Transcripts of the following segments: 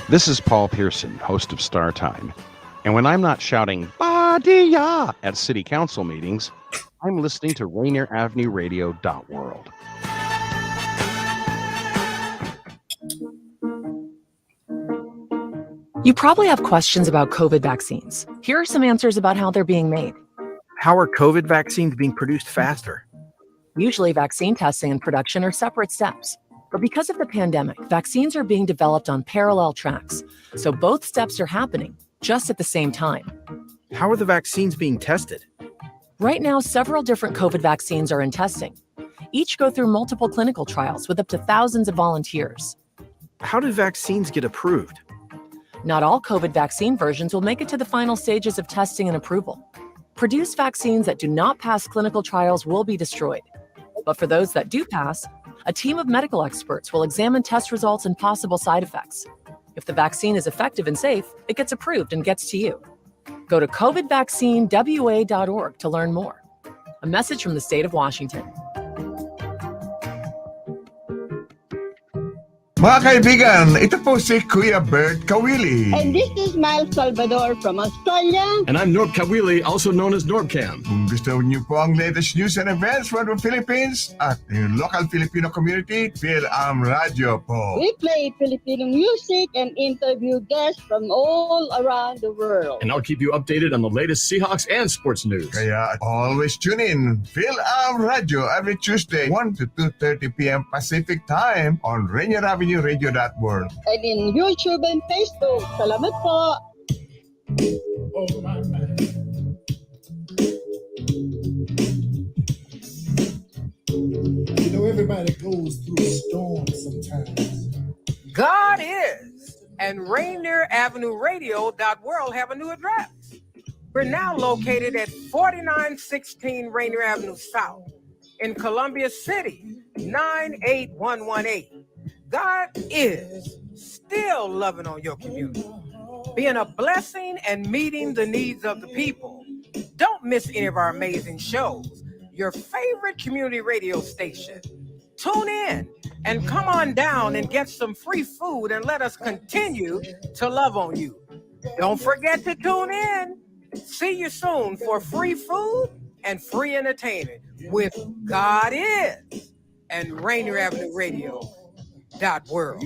This is Paul Pearson, host of Star Time. And when I'm not shouting, "Ba-dee-ya" at city council meetings, I'm listening to Rainier Avenue Radio World. You probably have questions about COVID vaccines. Here are some answers about how they're being made. How are COVID vaccines being produced faster? Usually, vaccine testing and production are separate steps. But because of the pandemic, vaccines are being developed on parallel tracks. So both steps are happening just at the same time. How are the vaccines being tested? Right now, several different COVID vaccines are in testing. Each go through multiple clinical trials with up to thousands of volunteers. How do vaccines get approved? Not all COVID vaccine versions will make it to the final stages of testing and approval. Produced vaccines that do not pass clinical trials will be destroyed. But for those that do pass, a team of medical experts will examine test results and possible side effects. If the vaccine is effective and safe, it gets approved and gets to you. Go to covidvaccinewa.org to learn more. A message from the state of Washington. Mga kaibigan, ito po si Kuya Bert Kawili. And this is Miles Salvador from Australia. And I'm Norb Kawili, also known as Norbcam. Kung gusto niyo po ang latest news and events from the Philippines at the local Filipino community, Phil-Am Radio po. We play Filipino music and interview guests from all around the world. And I'll keep you updated on the latest Seahawks and sports news. Kaya always tune in, Phil-Am Radio every Tuesday, 1 to 2:30 p.m. Pacific Time on Rainier Avenue Radio World. And in YouTube and Facebook. Salamat po. Oh, my man. You know, everybody goes through a storm sometimes. God is, and Rainier Avenue Radio World have a new address. We're now located at 4916 Rainier Avenue South in Columbia City, 98118. God is still loving on your community, being a blessing and meeting the needs of the people. Don't miss any of our amazing shows. Your favorite community radio station. Tune in and come on down and get some free food and let us continue to love on you. Don't forget to tune in. See you soon for free food and free entertainment with God is and Rainier Avenue Radio. .world.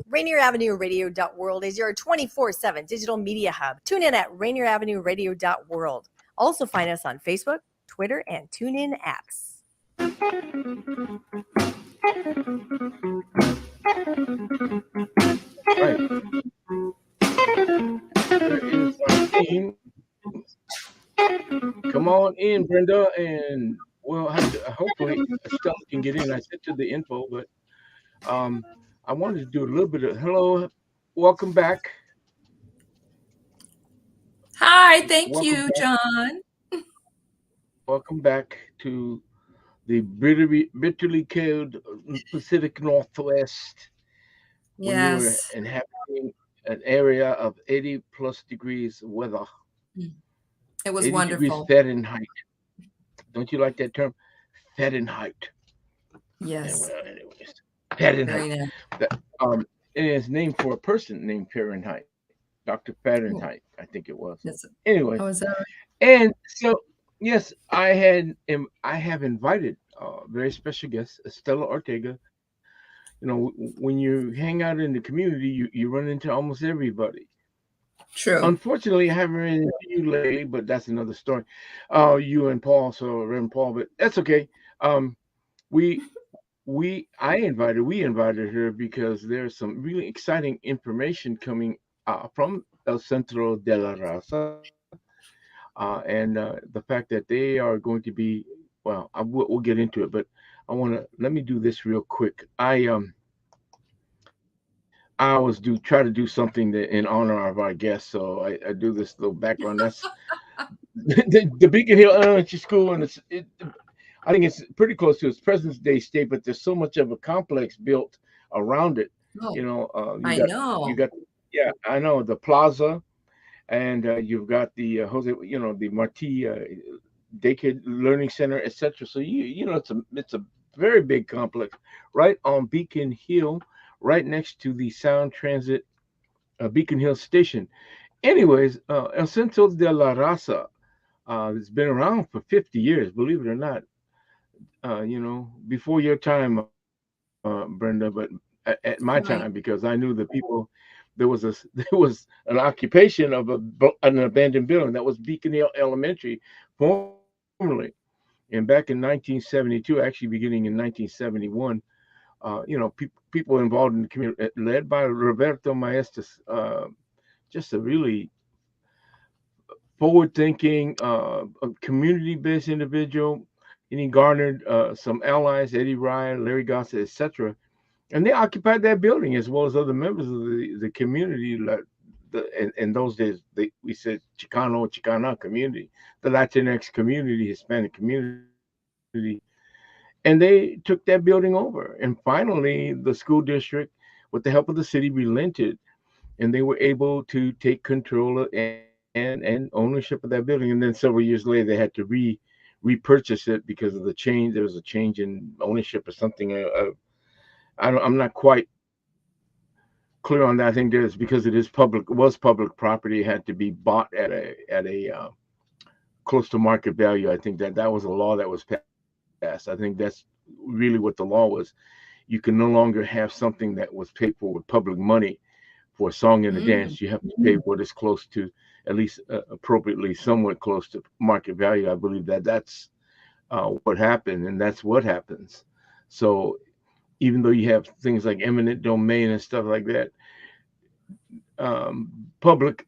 Rainier Avenue Radio .world is your 24/7 digital media hub. Tune in at Rainier Avenue Radio .world. Also find us on Facebook, Twitter, and TuneIn apps. Right. There is our team. Come on in, Brenda, and well, hopefully Estela can get in. I sent to the info, but I wanted to do a little bit of hello, welcome back. Hi, thank you, John. Welcome back to the bitterly cold Pacific Northwest. Yes. And having an area of 80 plus degrees weather. It was 80 wonderful. Degrees Fahrenheit. Don't you like that term? Fahrenheit. Yes. Well, anyways, Fahrenheit. Very nice. And it's named for a person named Fahrenheit. Dr. Fahrenheit, I think it was. Yes. Anyway. Oh, is that right? And so, yes, I have invited a very special guest, Estela Ortega. You know, when you hang out in the community, you run into almost everybody. True. Unfortunately, I haven't run into you lately, but that's another story. You and Paul, so Reverend Paul, but that's okay. We invited her because there's some really exciting information coming from El Centro de la Raza, and the fact that they are going to be, well, we'll get into it, but let me do this real quick. I always try to do something in honor of our guests, so I do this little background. That's the Beacon Hill Elementary School, and I think it's pretty close to its President's Day state, but there's so much of a complex built around it. Oh, You know, know. yeah, I know the plaza, and you've got the the Marti Daycare Learning Center, etc. So you know it's a very big complex right on Beacon Hill, right next to the Sound Transit Beacon Hill Station. Anyways, El Centro de la Raza has been around for 50 years, believe it or not. Before your time, Brenda, but at my time, because I knew the people. There was an occupation of an abandoned building that was Beacon Hill Elementary formerly, and back in 1972, actually beginning in 1971, people involved in the community, led by Roberto Maestas, just a really forward-thinking, community-based individual, and he garnered some allies, Eddie Ryan, Larry Gossett, etc. And they occupied that building as well as other members of the community. In those days, we said Chicano, Chicana community, the Latinx community, Hispanic community. And they took that building over. And finally, the school district, with the help of the city, relented. And they were able to take control of and ownership of that building. And then several years later, they had to repurchase it because of the change. There was a change in ownership or something. I'm not quite clear on that. I think there's, because it was public property, it had to be bought at a close to market value. I think that was a law that was passed. I think that's really what the law was. You can no longer have something that was paid for with public money for a song and a dance. You have to pay what is close to, at least appropriately, somewhat close to market value. I believe that's what happened, and that's what happens. So even though you have things like eminent domain and stuff like that, public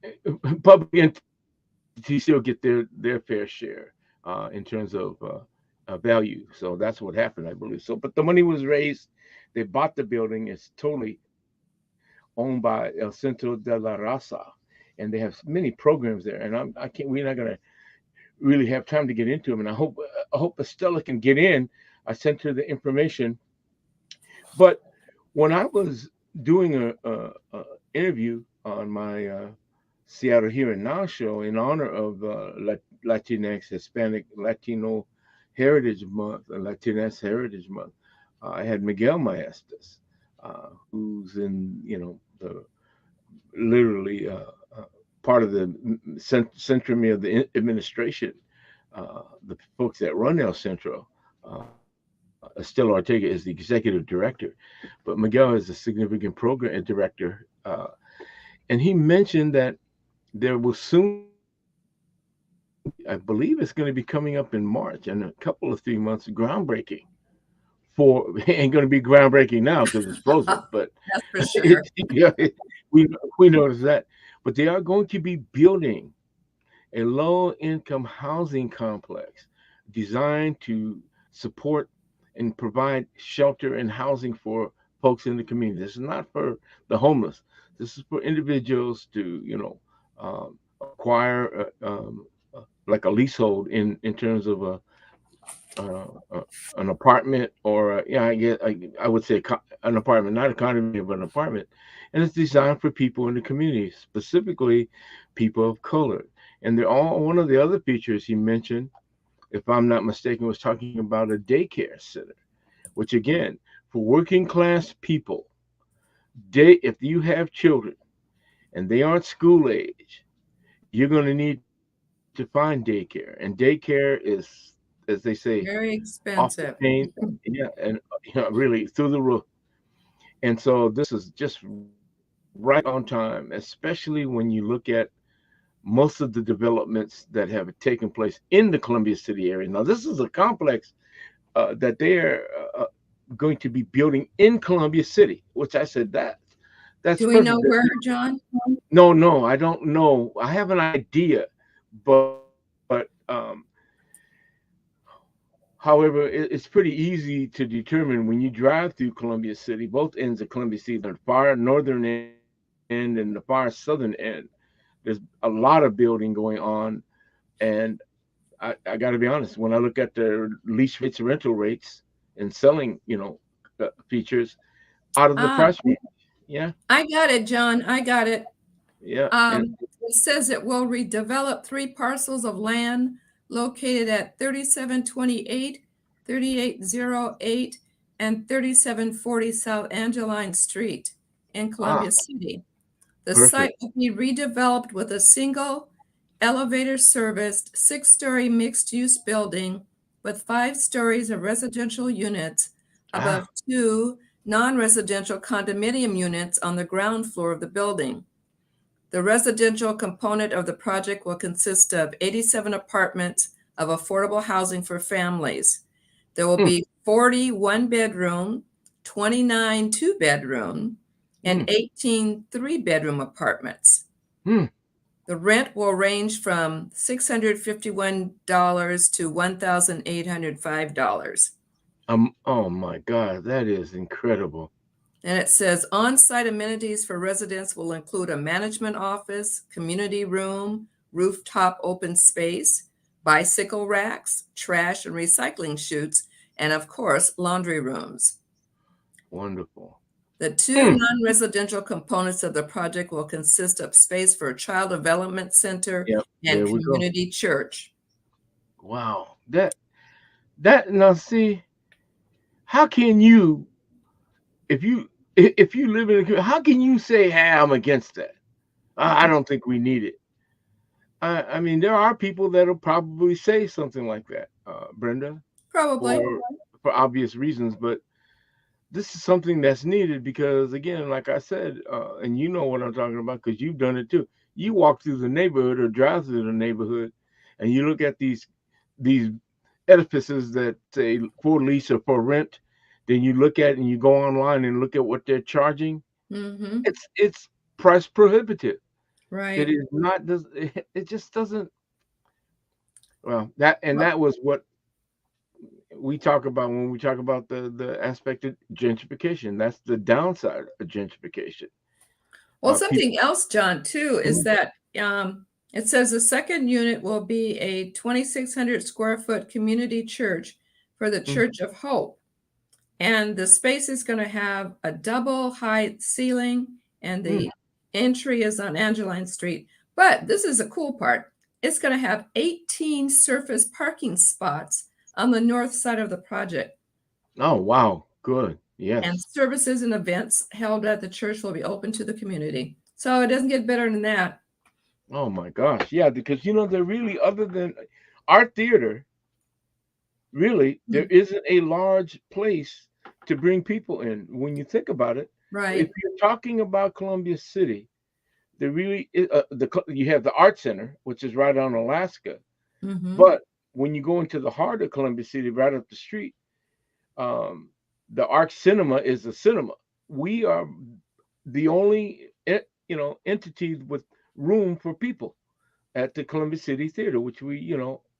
entities still get their fair share in terms of value. So that's what happened, I believe. So, but the money was raised. They bought the building. It's totally owned by El Centro de la Raza, and they have many programs there. And we're not gonna really have time to get into them. And I hope Estela can get in. I sent her the information. But when I was doing a interview on my Seattle Here and Now show in honor of Latinx, Hispanic, Latino Heritage Month and Latinx Heritage Month, I had Miguel Maestas, who's in literally part of the Centro of the administration, the folks that run El Centro. Estela Ortega is the executive director, but Miguel is a significant program director. And he mentioned that there will soon, I believe it's going to be coming up in March, in a couple of 3 months, groundbreaking ain't going to be groundbreaking now because it's frozen, but that's for sure. we noticed that. But they are going to be building a low-income housing complex designed to support and provide shelter and housing for folks in the community. This is not for the homeless. This is for individuals to, acquire like a leasehold in terms of an apartment, or I would say an apartment, not a condominium, but an apartment. And it's designed for people in the community, specifically people of color. And they're all, one of the other features he mentioned, if I'm not mistaken, was talking about a daycare center, which again, for working class people, if you have children and they aren't school age, you're going to need to find daycare. And daycare is, as they say, very expensive. And really through the roof. And so this is just right on time, especially when you look at most of the developments that have taken place in the Columbia City area. Now, this is a complex that they're going to be building in Columbia City, which I said that's. Do we know where, John? No, I don't know. I have an idea, but however, it's pretty easy to determine when you drive through Columbia City, both ends of Columbia City, the far northern end and the far southern end. There's a lot of building going on, and I got to be honest. When I look at the lease rates, rental rates, and selling, features out of the price range, yeah. I got it, John. I got it. Yeah. It says it will redevelop 3 parcels of land located at 3728, 3808, and 3740 South Angeline Street in Columbia City. The site will be redeveloped with a single elevator-serviced 6-story mixed-use building with 5 stories of residential units above 2 non-residential condominium units on the ground floor of the building. The residential component of the project will consist of 87 apartments of affordable housing for families. There will be 40 one-bedroom, 29 two-bedroom, and 18 three-bedroom apartments. The rent will range from $651 to $1,805. Oh my God, that is incredible. And it says on-site amenities for residents will include a management office, community room, rooftop open space, bicycle racks, trash and recycling chutes, and of course, laundry rooms. Wonderful. The 2 non-residential components of the project will consist of space for a child development center and community church. Wow. That now see, how can you, if you live in a, how can you say, hey, I'm against that? I don't think we need it. I mean, there are people that'll probably say something like that, Brenda. Probably. For obvious reasons, but this is something that's needed because, again, like I said, and you know what I'm talking about because you've done it too. You walk through the neighborhood or drive through the neighborhood, and you look at these edifices that say for lease or for rent. Then you look at it and you go online and look at what they're charging. It's price prohibitive. Right. It is not. It just doesn't. Well, that was what we talk about when we talk about the aspect of gentrification. That's the downside of gentrification. Well, something else, John, too, is that it says the second unit will be a 2,600 square foot community church for the Church of Hope. And the space is going to have a double height ceiling, and the entry is on Angeline Street. But this is a cool part. It's going to have 18 surface parking spots on the north side of the project. Oh, wow. Good. Yes. And services and events held at the church will be open to the community. So it doesn't get better than that. Oh, my gosh. Yeah, because, they're really, other than art theater, really, there isn't a large place to bring people in. When you think about it, right? If you're talking about Columbia City, there really is, you have the Art Center, which is right on Alaska. But when you go into the heart of Columbia City, right up the street, the Arc Cinema is a cinema. We are the only entity with room for people at the Columbia City Theater, which we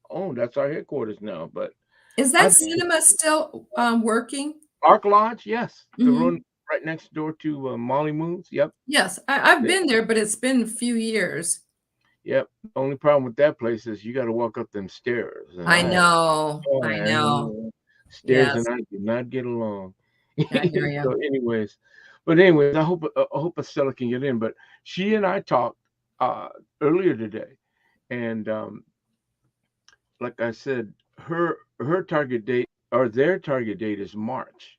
own. That's our headquarters now. But is that cinema still working? Arc Lodge, yes. The room right next door to Molly Moon's. Yep. Yes, I've been there, but it's been a few years. Yep. The only problem with that place is you got to walk up them stairs. I know. I know. Stairs and I do not get along. I hear you. So anyways, I hope Estela can get in. But she and I talked earlier today, and like I said, her target date or their target date is March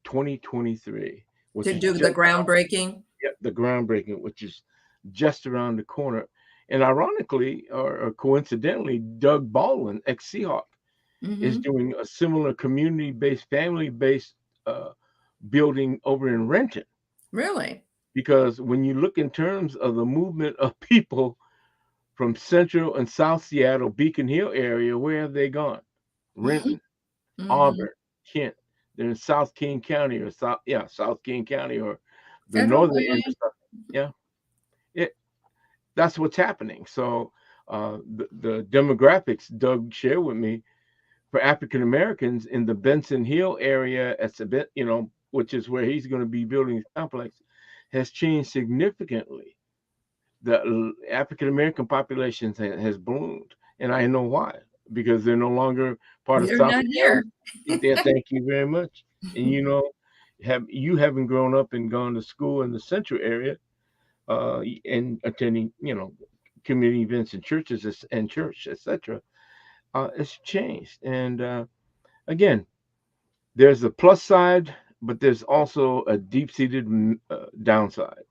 2023. To do the groundbreaking? Yeah, the groundbreaking, which is just around the corner. And ironically, or coincidentally, Doug Baldwin, ex-Seahawk, is doing a similar community-based, family-based building over in Renton. Really? Because when you look in terms of the movement of people from Central and South Seattle, Beacon Hill area, where have they gone? Renton, Auburn, Kent. They're in South King County or South King County or the northern end of stuff. Yeah. That's what's happening. So the demographics Doug shared with me for African Americans in the Benson Hill area, which is where he's going to be building his complex, has changed significantly. The African American population has bloomed, and I know why, because they're no longer part of South. Not here. Yeah, thank you very much. And you haven't grown up and gone to school in the Central area, and attending, community events and churches and church, etc. It's changed, and again, there's a plus side, but there's also a deep-seated downside,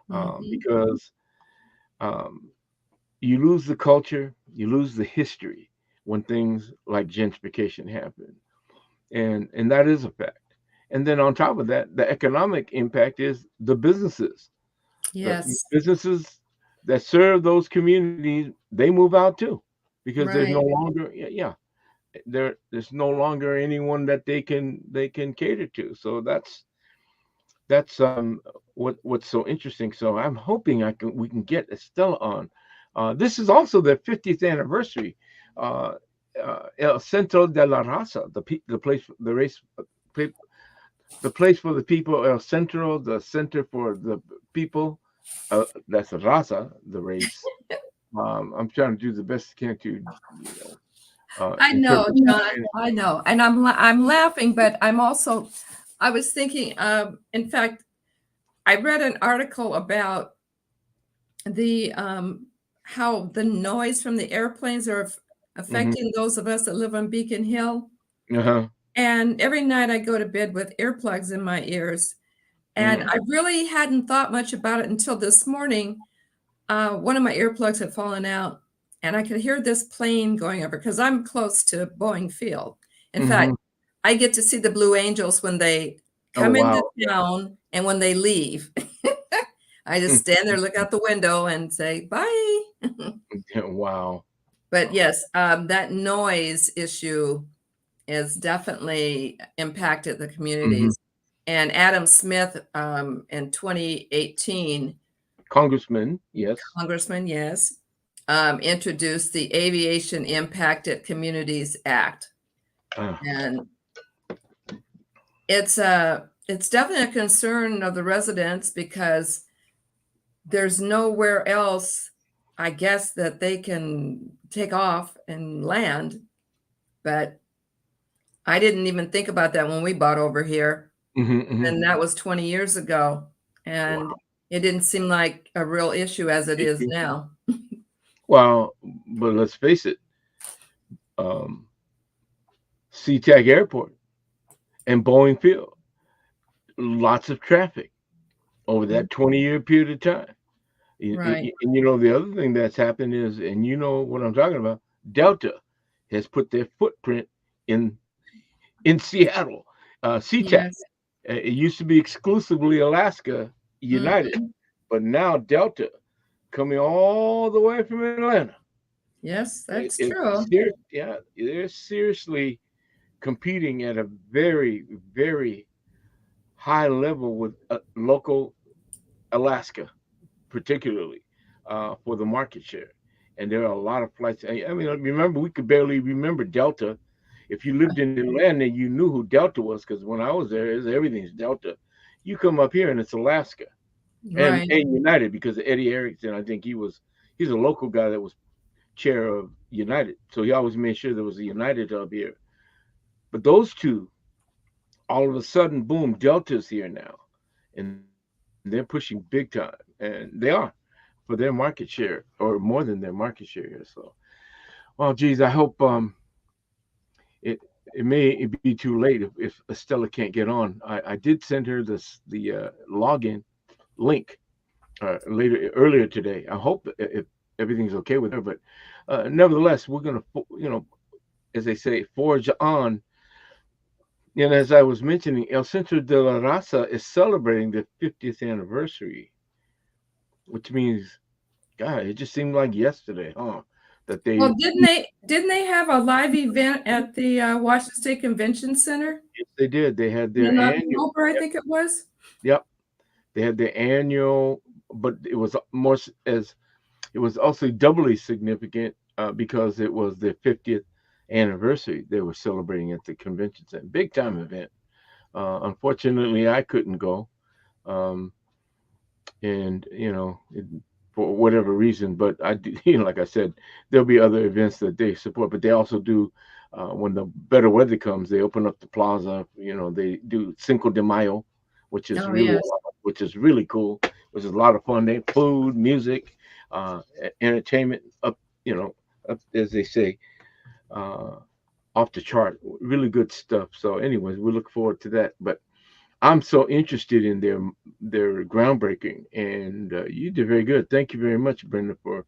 because you lose the culture, you lose the history when things like gentrification happen, and that is a fact. And then on top of that, the economic impact is the businesses. Yes. Businesses that serve those communities, they move out too, because there's no Right. longer, there's no longer anyone that they can cater to. So that's what's so interesting. So I'm hoping we can get Estela on. This is also their 50th anniversary. El Centro de la Raza, the place, the place for the people. El Centro, the center for the people. That's Raza, the race. I'm trying to do the best I can to, I know, John. I know, and I'm laughing, but I was thinking. In fact, I read an article about the how the noise from the airplanes are affecting those of us that live on Beacon Hill. And every night I go to bed with earplugs in my ears, and I really hadn't thought much about it until this morning. One of my earplugs had fallen out, and I could hear this plane going over because I'm close to Boeing Field. In fact, I get to see the Blue Angels when they come into town and when they leave. I just stand there, look out the window, and say bye. Wow. But yes, that noise issue has definitely impacted the communities. And Adam Smith in 2018, Congressman, yes, introduced the Aviation Impacted Communities Act. And it's definitely a concern of the residents because there's nowhere else, I guess, that they can take off and land. But I didn't even think about that when we bought over here. And that was 20 years ago. And it didn't seem like a real issue as it is now. Well, but let's face it, SeaTac Airport and Boeing Field, lots of traffic over that 20-year period of time. Right. And the other thing that's happened is, and you know what I'm talking about, Delta has put their footprint in Seattle. SeaTac, it used to be exclusively Alaska United, but now Delta coming all the way from Atlanta. Yes, that's true. They're seriously competing at a very, very high level with local Alaska, particularly for the market share. And there are a lot of flights. I mean, remember, we could barely remember Delta. If you lived in Atlanta, you knew who Delta was, because when I was there, everything's Delta. You come up here and it's Alaska, and United, because of Eddie Erickson. I think he's a local guy that was chair of United, so he always made sure there was a United up here. But those two, all of a sudden, boom, Delta's here now, and they're pushing big time, and they are for their market share, or more than their market share here. So, well, geez, I hope it may be too late if Estela can't get on. I did send her the login link earlier today. I hope if everything's okay with her, but nevertheless, we're gonna, as they say, forge on. And as I was mentioning, El Centro de la Raza is celebrating the 50th anniversary, which means, God, it just seemed like yesterday, huh? That they didn't they have a live event at the Washington State Convention Center? Yes, they did. They had their annual. October, I think it was. Yep, they had their annual, but it was also doubly significant because it was their 50th anniversary. They were celebrating at the convention center, big time event. Unfortunately, I couldn't go, and for whatever reason, but I do, like I said, there'll be other events that they support, but they also do, when the better weather comes, they open up the plaza. They do Cinco de Mayo, which is really cool, which is a lot of fun. They food, music, entertainment, up, as they say, off the chart. Really good stuff. So, anyways, we look forward to that. But I'm so interested in their groundbreaking, and you did very good. Thank you very much, Brenda, for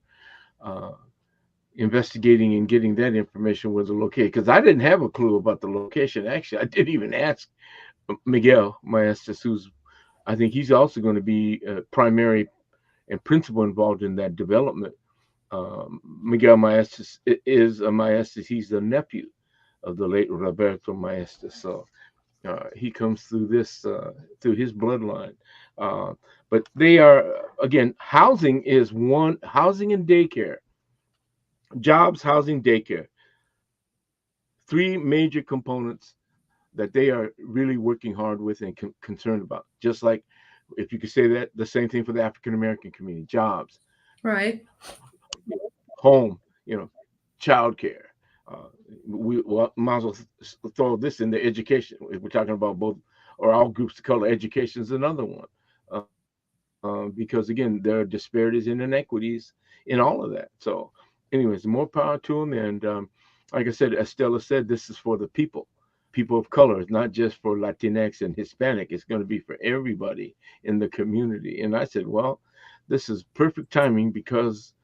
investigating and getting that information with the location, because I didn't have a clue about the location. Actually, I didn't even ask Miguel Maestas, who's I think he's also going to be primary and principal involved in that development. Miguel Maestas is a Maestas. He's the nephew of the late Roberto Maestas. So he comes through this through his bloodline. But they are, again, housing is one, housing and daycare, jobs, housing, daycare, three major components that they are really working hard with and concerned about. Just like, if you could say that, the same thing for the African American community: jobs, Right. home, childcare. We might as well throw this in the education. If we're talking about both or all groups of color, education is another one. Because again, there are disparities and inequities in all of that. So, anyways, more power to them. And like I said, Estela said, this is for the people of color. It's not just for Latinx and Hispanic. It's going to be for everybody in the community. And I said, well, this is perfect timing, because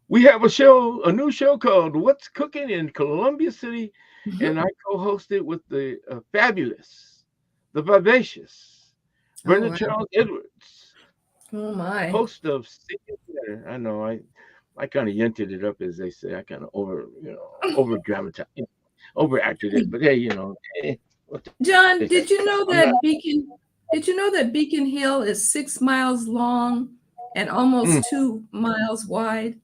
we have a new show called What's Cooking in Columbia City. And I co-host it with the fabulous, the vivacious Brenda Charles Edwards. Oh my. Host of Singing Better. I know I kind of yented it up, as they say. I kind of over dramatized, overacted it, but hey, John, did you know that Beacon Hill is 6 miles long and almost 2 miles wide?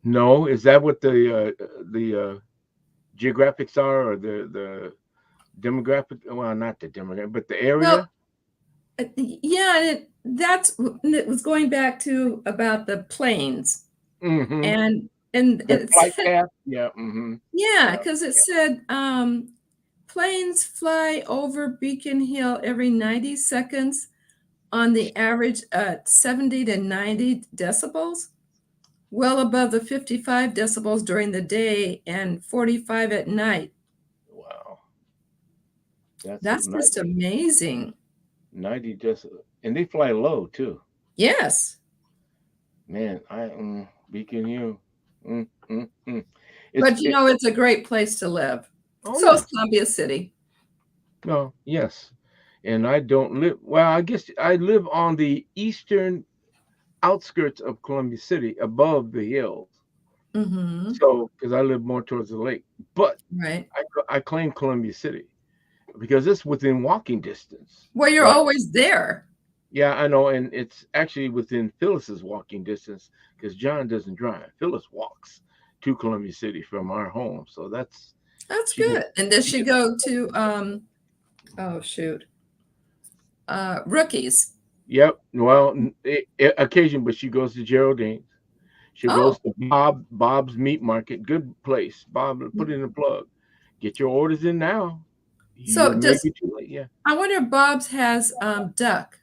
No, is that what the geographics are, or the demographic? Well, not the demographic, but the area. Well, yeah, it was going back to about the planes, and the flight path. Yeah. Yeah, because it said planes fly over Beacon Hill every 90 seconds on the average at 70 to 90 decibels, well above the 55 decibels during the day and 45 at night. Wow. That's just amazing. 90 decibels. And they fly low too. Yes. Man, Beacon Hill. But it's a great place to live. So is Columbia City. No, yes. And I don't live, well, I guess I live on the eastern outskirts of Columbia City, above the hills. So, because I live more towards the lake. But I claim Columbia City because it's within walking distance. Well, you're always there. Yeah, I know. And it's actually within Phyllis's walking distance, because John doesn't drive. Phyllis walks to Columbia City from our home. So that's good. And does she go to Rookies? Yep. Well, occasion, but she goes to Geraldine's. She goes to Bob's Meat Market. Good place. Bob, put in a plug. Get your orders in now. So I wonder if Bob's has duck.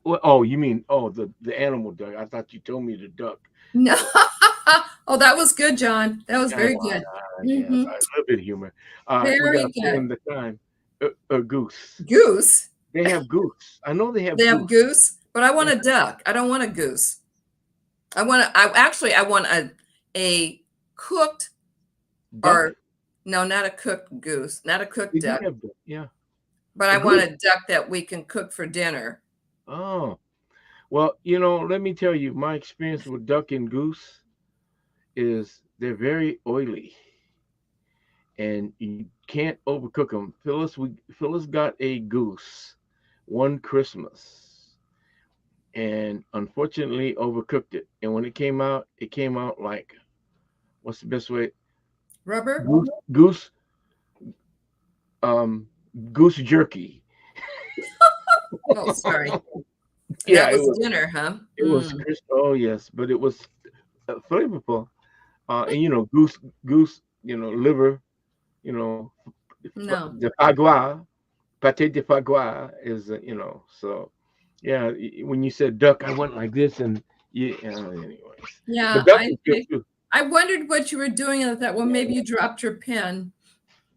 Oh, you mean the animal duck? I thought you told me the duck. No. Oh, that was good, John. That was very good. Yes, a little bit of humor. Very good. In the time. Goose. Goose. They have goose. I know they have. They have goose, but I want a duck. I don't want a goose. I want a cooked duck. Or no, not a cooked goose, not a cooked duck. Yeah. But I want a duck that we can cook for dinner. Oh, well, let me tell you, my experience with duck and goose is they're very oily, and you can't overcook them. Phyllis got a goose one Christmas, and unfortunately overcooked it. And when it came out like, what's the best way? Rubber? Goose jerky. Oh, sorry. Yeah, that was dinner, huh? It was crisp. Oh yes, but it was flavorful. And goose, liver, no. The foie pâté de foie gras is, so yeah. When you said duck, I went like this, and anyways. Yeah, I wondered what you were doing. I thought, well, maybe you dropped your pen.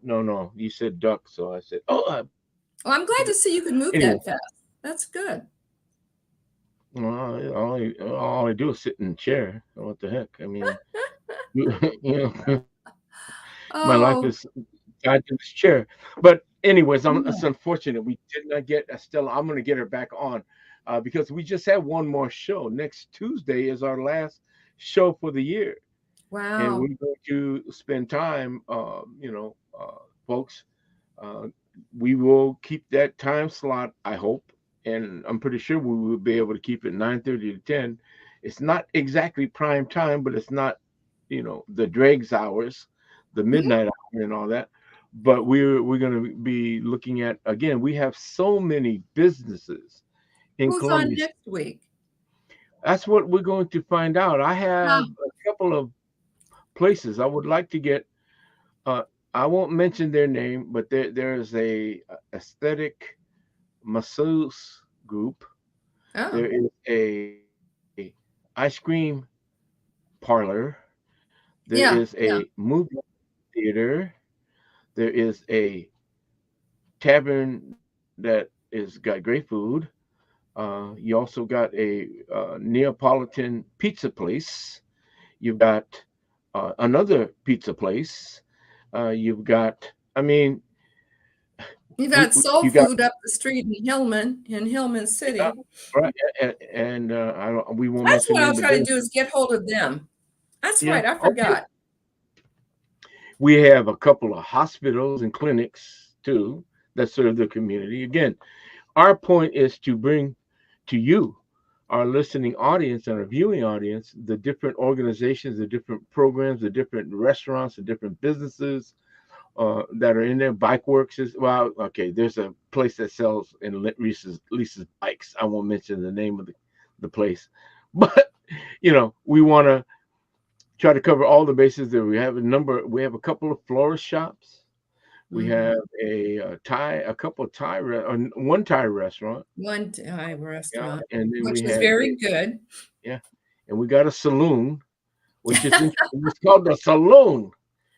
No, you said duck, so I said, Well, I'm glad to see you can move Anyway. that fast. That's good. well, all I do is sit in the chair. What the heck? I mean, my life Oh, is tied to this chair. But anyways, it's unfortunate we did not get Estela. I'm going to get her back on because we just had one more show. Next Tuesday is our last show for the year. wow. And we're going to spend time, folks. We will keep that time slot, I hope, and I'm pretty sure we will be able to keep it 9:30 to 10. It's not exactly prime time, but it's not, the dregs hours, the midnight hour, and all that. But we're going to be looking at, again, we have so many businesses in Who's Columbia. on next week? That's what we're going to find out. I have a couple of places I would like to get. I won't mention their name, but there's a aesthetic masseuse group. Oh. There is a ice cream parlor. There is a movie theater. There is a tavern that is got great food. You also got a Neapolitan pizza place. You've got another pizza place. You've got, You've got soul food up the street in Hillman City. Right, and we won't. That's mention what I'll them, try but to do is get hold of them. That's Yeah, right. I okay. forgot. We have a couple of hospitals and clinics too that serve the community. Again, our point is to bring to you, our listening audience and our viewing audience, the different organizations, the different programs, the different restaurants, the different businesses that are in there. Bike Works is, well, okay, there's a place that sells and leases bikes. I won't mention the name of the place, but we want to try to cover all the bases there. We have a couple of florist shops. We have one Thai restaurant. One Thai restaurant, And then which we was have very good. Yeah. And we got a saloon, which is interesting. It's called the Saloon.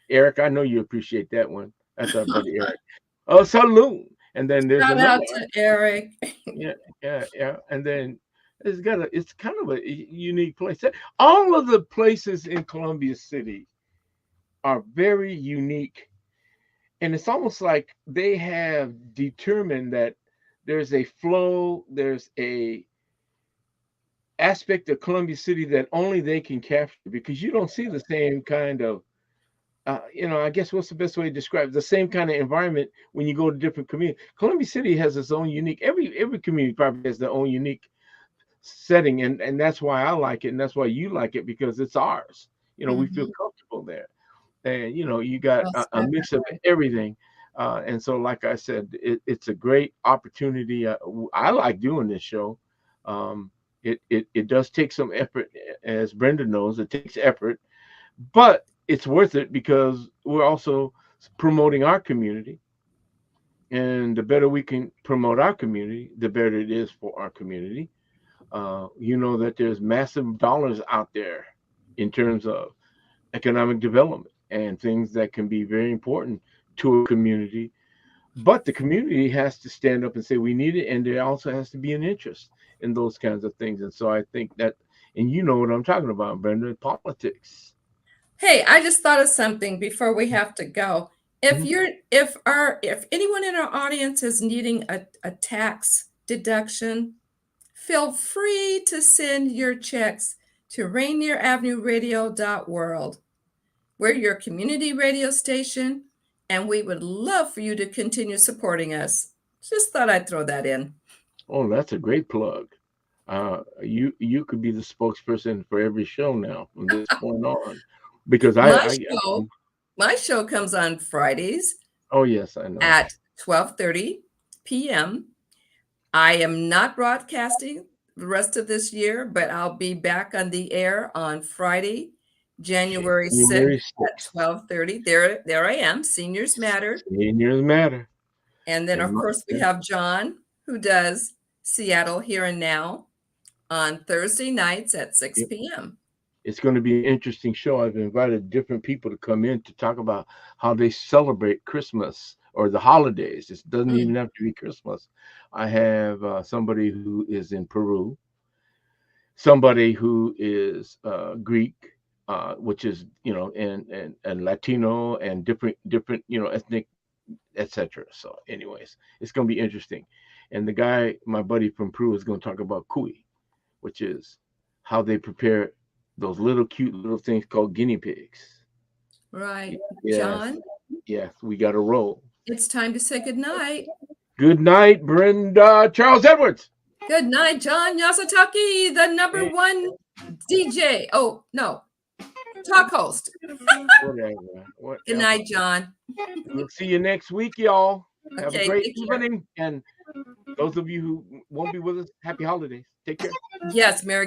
Eric, I know you appreciate that one. That's our buddy Eric. Oh, Saloon. And then there's Shout out to Eric. Yeah. And then it's kind of a unique place. All of the places in Columbia City are very unique. And it's almost like they have determined that there's a flow, there's a aspect of Columbia City that only they can capture, because you don't see the same kind of, I guess what's the best way to describe it? The same kind of environment when you go to different communities. Columbia City has its own unique, every community probably has their own unique setting. And that's why I like it. And that's why you like it, because it's ours. We feel comfortable there. And, you got a mix of everything. And so, like I said, it's a great opportunity. I like doing this show. It does take some effort, as Brenda knows. It takes effort, but it's worth it because we're also promoting our community. And the better we can promote our community, the better it is for our community. That there's massive dollars out there in terms of economic development and things that can be very important to a community. But the community has to stand up and say we need it, and there also has to be an interest in those kinds of things. And so I think that, and you know what I'm talking about, Brenda, politics. Hey, I just thought of something before we have to go. If anyone in our audience is needing a tax deduction, feel free to send your checks to Rainier Avenue Radio.world. We're your community radio station, and we would love for you to continue supporting us. Just thought I'd throw that in. Oh, that's a great plug. You could be the spokesperson for every show now from this point on, because my show comes on Fridays. Oh yes, I know. At 12:30 p.m. I am not broadcasting the rest of this year, but I'll be back on the air on Friday, January 6th at 12:30. There I am. Seniors Matter. Seniors Matter. And then, of course, we have John, who does Seattle Here and Now on Thursday nights at 6 p.m. It's going to be an interesting show. I've invited different people to come in to talk about how they celebrate Christmas or the holidays. It doesn't even have to be Christmas. I have somebody who is in Peru, somebody who is Greek, which is, and Latino and different, ethnic, etc. So anyways, it's going to be interesting. And the guy, my buddy from Peru, is going to talk about cuy, which is how they prepare those little cute little things called guinea pigs. Right. Yes. John? Yes, we got to roll. It's time to say goodnight. Good night, Brenda. Charles Edwards. Good night, John Yasutake, the number one DJ. Oh, no. Talk host. Whatever. Good night, John. We'll see you next week, y'all. Have Okay, a great take care. evening. And those of you who won't be with us, happy holidays. Take care. Yes, Merry Christmas.